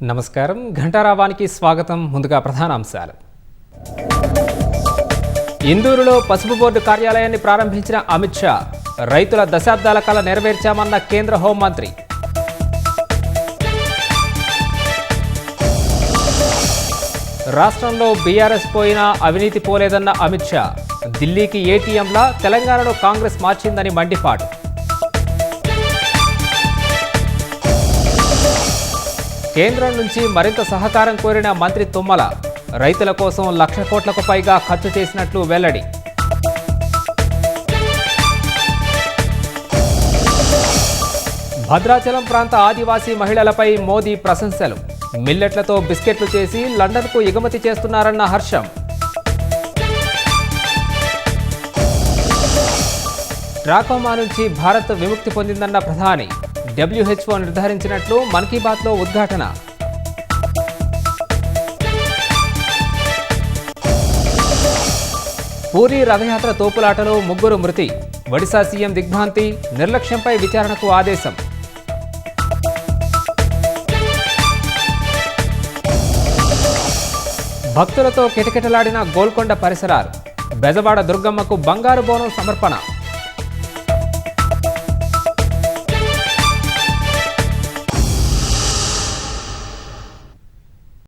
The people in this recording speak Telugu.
నమస్కారం ఘంటారావానికి స్వాగతం. ముందుగా ప్రధానాంశాలు. ఇందూరులో పసుపు బోర్డు కార్యాలయాన్ని ప్రారంభించిన అమిత్ షా. రైతుల దశాబ్దాల కల నెరవేర్చామన్న కేంద్ర హోంమంత్రి. రాష్ట్రంలో బీఆర్ఎస్ పోయినా అవినీతి పోలేదన్న అమిత్ షా. ఢిల్లీకి ఏటీఎంలా తెలంగాణలో కాంగ్రెస్ మార్చిందని మండిపాటు. కేంద్రం నుంచి మరింత సహకారం కోరిన మంత్రి తుమ్మల. రైతుల కోసం 1,00,000 కోట్లకు పైగా ఖర్చు చేసినట్లు వెల్లడి. భద్రాచలం ప్రాంత ఆదివాసీ మహిళలపై మోదీ ప్రశంసలు. మిల్లెట్లతో బిస్కెట్లు చేసి లండన్కు ఎగుమతి చేస్తున్నారన్న హర్షం. ట్రాకోమా నుంచి భారత్ విముక్తి పొందిందన్న ప్రధాని. WHO నిర్ధారించినట్లు మన్ కీ బాత్లో ఉద్ఘాటన. పూరీ రథయాత్ర తోపులాటలో 3 మృతి. ఒడిశా సీఎం దిగ్భ్రాంతి, నిర్లక్ష్యంపై విచారణకు ఆదేశం. భక్తులతో కిటకిటలాడిన గోల్కొండ పరిసరాలు. బెజవాడ దుర్గమ్మకు బంగారు బోనం సమర్పణ.